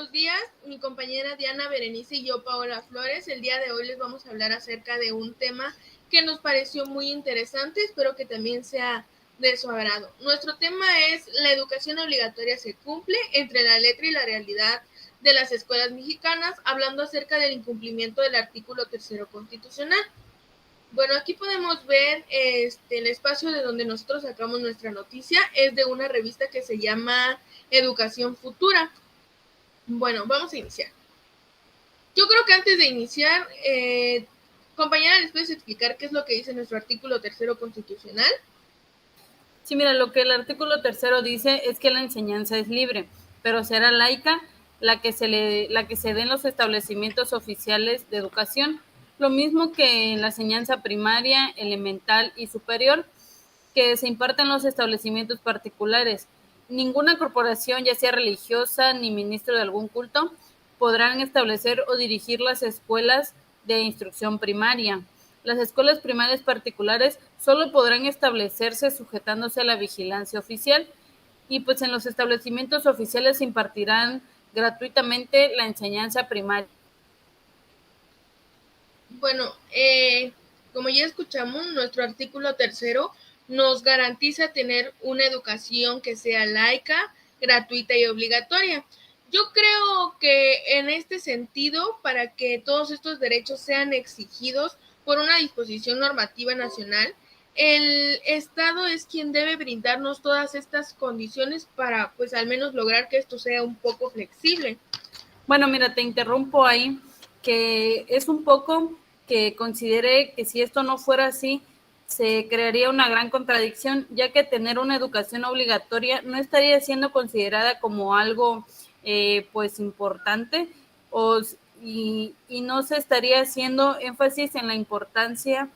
Buenos días, mi compañera Diana Berenice y yo, Paola Flores. El día de hoy les vamos a hablar acerca de un tema que nos pareció muy interesante, espero que también sea de su agrado. Nuestro tema es: la educación obligatoria se cumple, entre la letra y la realidad de las escuelas mexicanas, hablando acerca del incumplimiento del artículo 3 constitucional. Bueno, aquí podemos ver el espacio de donde nosotros sacamos nuestra noticia, es de una revista que se llama Educación Futura. Bueno, vamos a iniciar. Yo creo que antes de iniciar, compañera, ¿les puedes explicar qué es lo que dice nuestro artículo 3 constitucional? Sí, mira, lo que el artículo 3 dice es que la enseñanza es libre, pero será laica la que se dé en los establecimientos oficiales de educación, lo mismo que en la enseñanza primaria, elemental y superior, que se imparte en los establecimientos particulares. Ninguna corporación, ya sea religiosa ni ministro de algún culto, podrán establecer o dirigir las escuelas de instrucción primaria. Las escuelas primarias particulares solo podrán establecerse sujetándose a la vigilancia oficial, y pues en los establecimientos oficiales se impartirán gratuitamente la enseñanza primaria. Bueno, como ya escuchamos, nuestro artículo 3 nos garantiza tener una educación que sea laica, gratuita y obligatoria. Yo creo que en este sentido, para que todos estos derechos sean exigidos por una disposición normativa nacional, el Estado es quien debe brindarnos todas estas condiciones para, pues, al menos lograr que esto sea un poco flexible. Bueno, mira, te interrumpo ahí, que es un poco que considere que si esto no fuera así, se crearía una gran contradicción, ya que tener una educación obligatoria no estaría siendo considerada como algo pues importante, o, y no se estaría haciendo énfasis en la importancia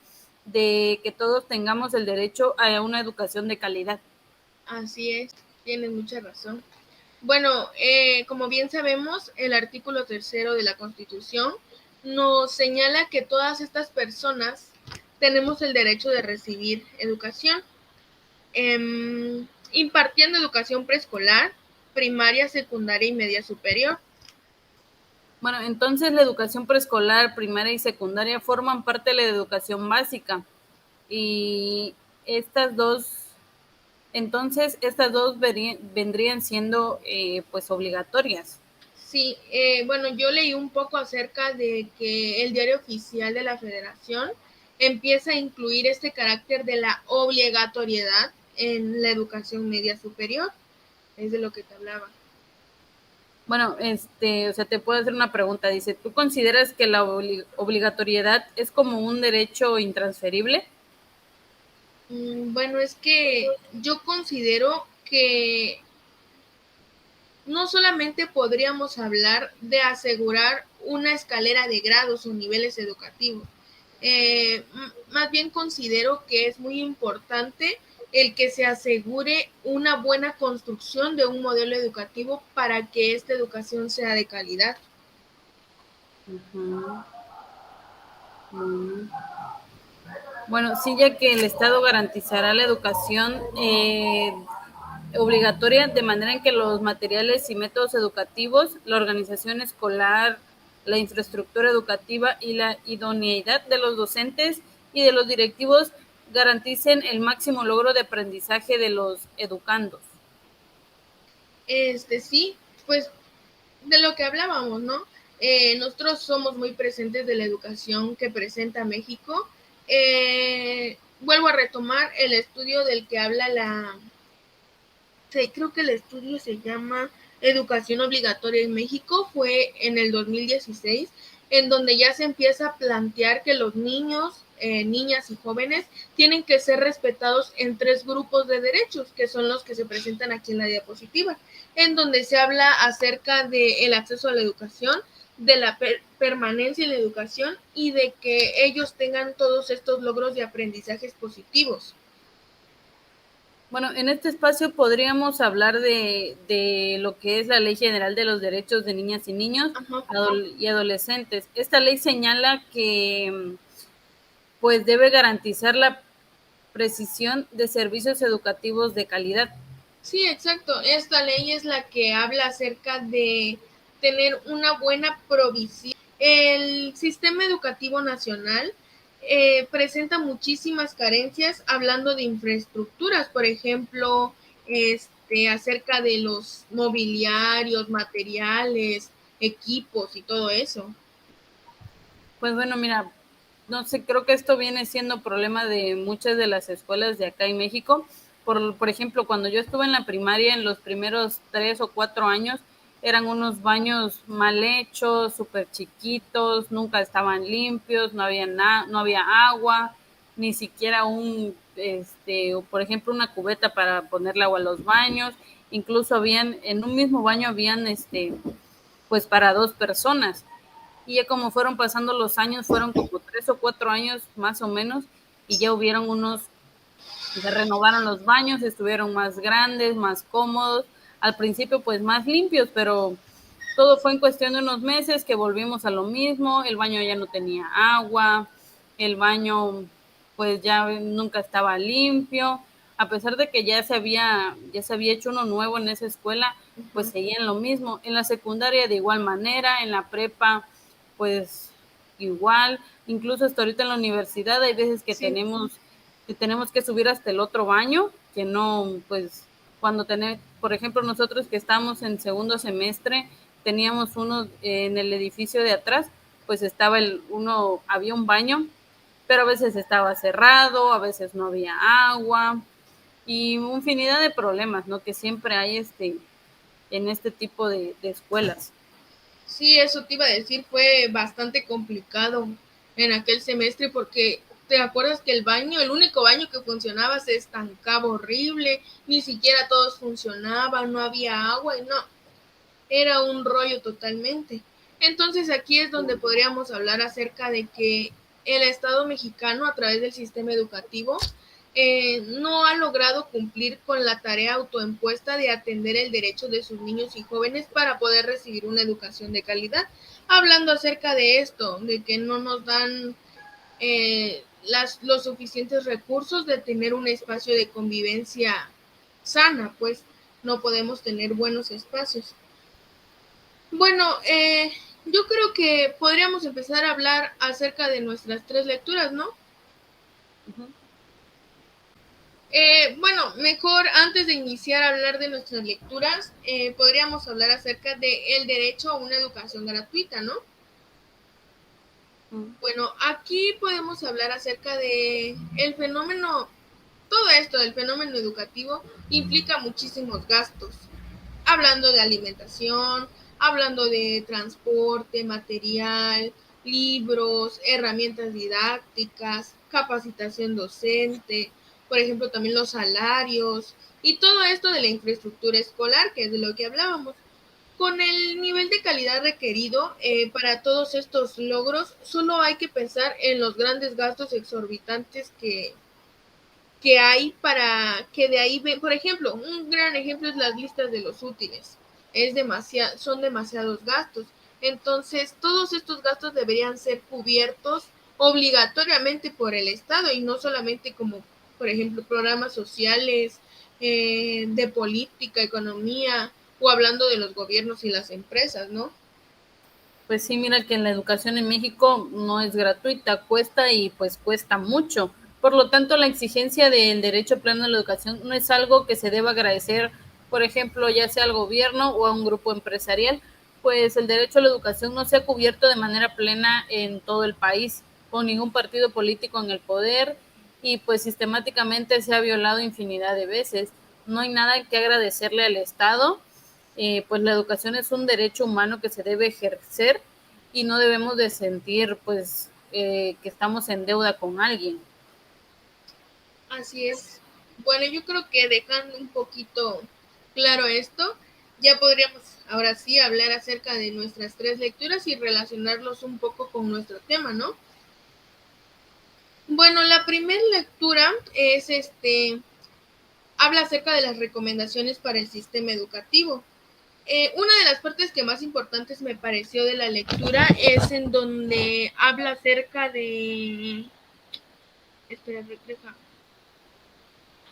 de que todos tengamos el derecho a una educación de calidad. Así es, tienes mucha razón. Bueno, como bien sabemos, el artículo 3 de la Constitución nos señala que todas estas personas tenemos el derecho de recibir educación, impartiendo educación preescolar, primaria, secundaria y media superior. Bueno, entonces la educación preescolar, primaria y secundaria forman parte de la educación básica, y estas dos, entonces estas dos vendrían siendo pues obligatorias. Sí, bueno, yo leí un poco acerca de que el Diario Oficial de la Federación empieza a incluir este carácter de la obligatoriedad en la educación media superior, es de lo que te hablaba. Bueno, o sea, te puedo hacer una pregunta. Dice, ¿tú consideras que la obligatoriedad es como un derecho intransferible? Bueno, es que yo considero que no solamente podríamos hablar de asegurar una escalera de grados o niveles educativos, más bien considero que es muy importante el que se asegure una buena construcción de un modelo educativo para que esta educación sea de calidad. Uh-huh. Uh-huh. Bueno, sí, ya que el Estado garantizará la educación obligatoria, de manera en que los materiales y métodos educativos, la organización escolar, la infraestructura educativa y la idoneidad de los docentes y de los directivos garanticen el máximo logro de aprendizaje de los educandos. Sí, pues de lo que hablábamos, ¿no? Nosotros somos muy presentes de la educación que presenta México. Vuelvo a retomar el estudio del que habla creo que el estudio se llama Educación Obligatoria en México, fue en el 2016, en donde ya se empieza a plantear que los niños, niñas y jóvenes tienen que ser respetados en 3 grupos de derechos, que son los que se presentan aquí en la diapositiva, en donde se habla acerca del acceso a la educación, de la permanencia en la educación y de que ellos tengan todos estos logros de aprendizajes positivos. Bueno, en este espacio podríamos hablar de lo que es la Ley General de los Derechos de Niñas y Niños Ajá. y Adolescentes. Esta ley señala que pues debe garantizar la precisión de servicios educativos de calidad. Sí, exacto. Esta ley es la que habla acerca de tener una buena provisión. El sistema educativo nacional presenta muchísimas carencias hablando de infraestructuras, por ejemplo, acerca de los mobiliarios, materiales, equipos y todo eso. Pues bueno, mira, no sé, creo que esto viene siendo problema de muchas de las escuelas de acá en México. Por ejemplo, cuando yo estuve en la primaria, en los primeros 3 o 4 años, eran unos baños mal hechos, súper chiquitos, nunca estaban limpios, no había agua, ni siquiera por ejemplo, una cubeta para ponerle agua a los baños. Incluso en un mismo baño habían, pues para 2 personas. Y ya como fueron pasando los años, fueron como 3 o 4 años más o menos, y ya hubieron se renovaron los baños, estuvieron más grandes, más cómodos, al principio pues más limpios, pero todo fue en cuestión de unos meses que volvimos a lo mismo, el baño ya no tenía agua, el baño pues ya nunca estaba limpio, a pesar de que ya se había hecho uno nuevo en esa escuela, pues Uh-huh. seguían lo mismo. En la secundaria de igual manera, en la prepa pues igual, incluso hasta ahorita en la universidad hay veces Sí. que tenemos que subir hasta el otro baño, que no, pues cuando tenemos, por ejemplo, nosotros que estamos en segundo semestre, teníamos uno en el edificio de atrás, pues había un baño, pero a veces estaba cerrado, a veces no había agua y infinidad de problemas, ¿no? Que siempre hay en este tipo de escuelas. Sí, eso te iba a decir, fue bastante complicado en aquel semestre porque te acuerdas que el único baño que funcionaba se estancaba horrible, ni siquiera todos funcionaban, no había agua y no, era un rollo totalmente. Entonces aquí es donde podríamos hablar acerca de que el Estado mexicano a través del sistema educativo no ha logrado cumplir con la tarea autoimpuesta de atender el derecho de sus niños y jóvenes para poder recibir una educación de calidad. Hablando acerca de esto, de que no nos dan los suficientes recursos de tener un espacio de convivencia sana, pues no podemos tener buenos espacios. Bueno, yo creo que podríamos empezar a hablar acerca de nuestras tres lecturas, ¿no? Uh-huh. Bueno, mejor antes de iniciar a hablar de nuestras lecturas, podríamos hablar acerca del derecho a una educación gratuita, ¿no? Uh-huh. Bueno, aquí podemos hablar acerca de el fenómeno, todo esto del fenómeno educativo implica muchísimos gastos, hablando de alimentación, hablando de transporte, material, libros, herramientas didácticas, capacitación docente, por ejemplo, también los salarios y todo esto de la infraestructura escolar, que es de lo que hablábamos. Con el nivel de calidad requerido para todos estos logros, solo hay que pensar en los grandes gastos exorbitantes que hay para que de ahí, por ejemplo, un gran ejemplo es las listas de los útiles. Son demasiados gastos. Entonces, todos estos gastos deberían ser cubiertos obligatoriamente por el Estado y no solamente como, por ejemplo, programas sociales, de política, economía o hablando de los gobiernos y las empresas, ¿no? Pues sí, mira que la educación en México no es gratuita, cuesta y pues cuesta mucho. Por lo tanto, la exigencia del derecho pleno a la educación no es algo que se deba agradecer, por ejemplo, ya sea al gobierno o a un grupo empresarial, pues el derecho a la educación no se ha cubierto de manera plena en todo el país, con ningún partido político en el poder y pues sistemáticamente se ha violado infinidad de veces. No hay nada que agradecerle al Estado, pues la educación es un derecho humano que se debe ejercer y no debemos de sentir pues que estamos en deuda con alguien. Así es. Bueno, yo creo que dejando un poquito claro esto, ya podríamos ahora sí hablar acerca de nuestras tres lecturas y relacionarlos un poco con nuestro tema, ¿no? Bueno, la primera lectura es habla acerca de las recomendaciones para el sistema educativo. Una de las partes que más importantes me pareció de la lectura es en donde habla acerca de... Espera, deja.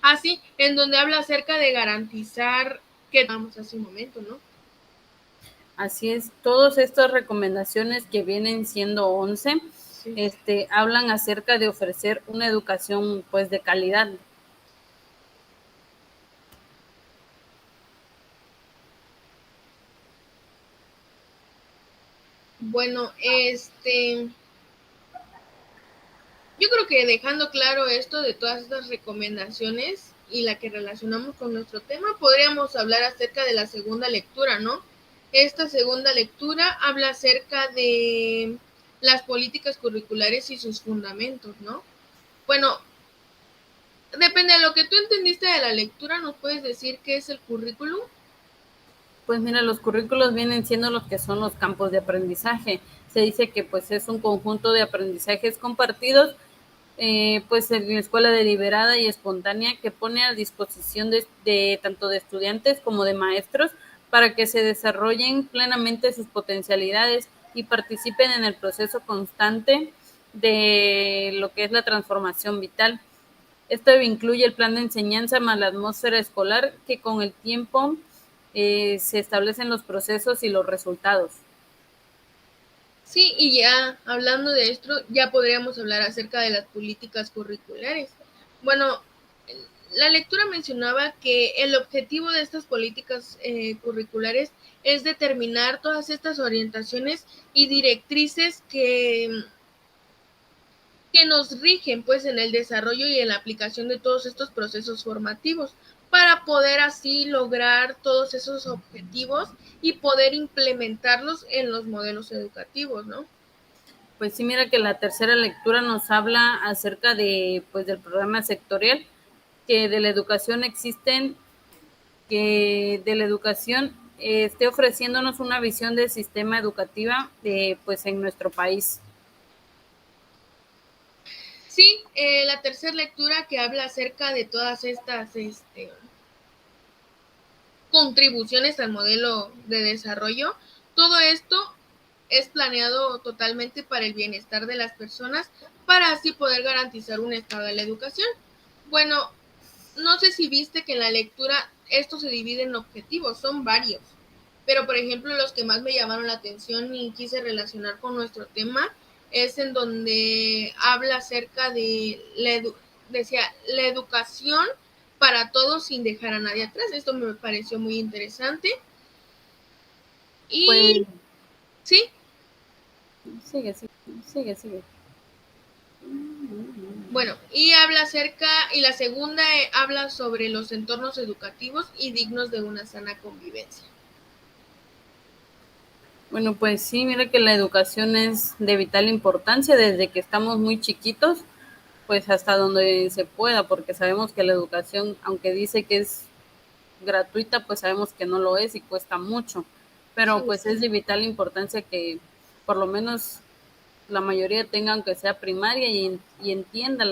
Ah, sí, en donde habla acerca de garantizar que vamos hace un momento, ¿no? Así es, todas estas recomendaciones que vienen siendo 11, Sí. hablan acerca de ofrecer una educación pues de calidad. Bueno, yo creo que dejando claro esto de todas estas recomendaciones y la que relacionamos con nuestro tema, podríamos hablar acerca de la segunda lectura, ¿no? Esta segunda lectura habla acerca de las políticas curriculares y sus fundamentos, ¿no? Bueno, depende de lo que tú entendiste de la lectura, ¿nos puedes decir qué es el currículum? Pues mira, los currículos vienen siendo los que son los campos de aprendizaje. Se dice que pues es un conjunto de aprendizajes compartidos, pues en la escuela deliberada y espontánea que pone a disposición de tanto de estudiantes como de maestros para que se desarrollen plenamente sus potencialidades y participen en el proceso constante de lo que es la transformación vital. Esto incluye el plan de enseñanza más la atmósfera escolar que con el tiempo se establecen los procesos y los resultados. Sí, y ya hablando de esto, ya podríamos hablar acerca de las políticas curriculares. Bueno, la lectura mencionaba que el objetivo de estas políticas curriculares es determinar todas estas orientaciones y directrices que nos rigen pues en el desarrollo y en la aplicación de todos estos procesos formativos para poder así lograr todos esos objetivos y poder implementarlos en los modelos educativos, ¿no? Pues sí, mira que la tercera lectura nos habla acerca de, pues, del programa sectorial, que de la educación existen, que de la educación esté ofreciéndonos una visión del sistema educativa pues en nuestro país. Sí, la tercera lectura que habla acerca de todas estas contribuciones al modelo de desarrollo, todo esto es planeado totalmente para el bienestar de las personas, para así poder garantizar un estado de la educación. Bueno, no sé si viste que en la lectura esto se divide en objetivos, son varios, pero por ejemplo los que más me llamaron la atención y quise relacionar con nuestro tema es en donde habla acerca de decía, la educación para todos sin dejar a nadie atrás. Esto me pareció muy interesante. Pues Y sí, sigue, sigue, sigue, sigue. bueno, y habla acerca, y la segunda habla sobre los entornos educativos y dignos de una sana convivencia. Bueno, pues sí, mira que la educación es de vital importancia desde que estamos muy chiquitos, pues hasta donde se pueda, porque sabemos que la educación, aunque dice que es gratuita, pues sabemos que no lo es y cuesta mucho, pero Sí, pues es sí. de vital importancia que por lo menos la mayoría tenga, aunque sea primaria, y entienda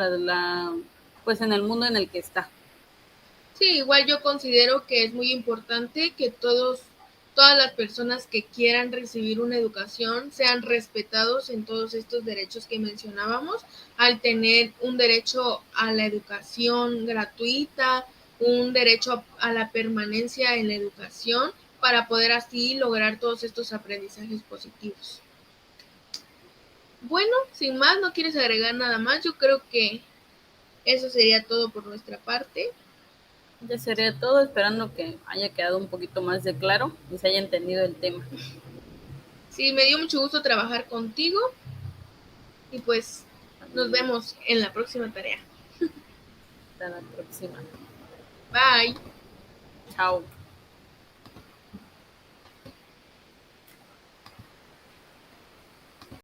pues en el mundo en el que está. Sí, igual yo considero que es muy importante que todas las personas que quieran recibir una educación sean respetados en todos estos derechos que mencionábamos, al tener un derecho a la educación gratuita, un derecho a la permanencia en la educación, para poder así lograr todos estos aprendizajes positivos. Bueno, sin más, ¿no quieres agregar nada más? Yo creo que eso sería todo por nuestra parte. Ya sería todo, esperando que haya quedado un poquito más de claro y se haya entendido el tema. Sí, me dio mucho gusto trabajar contigo y pues nos vemos en la próxima tarea. Hasta la próxima. Bye. Chao.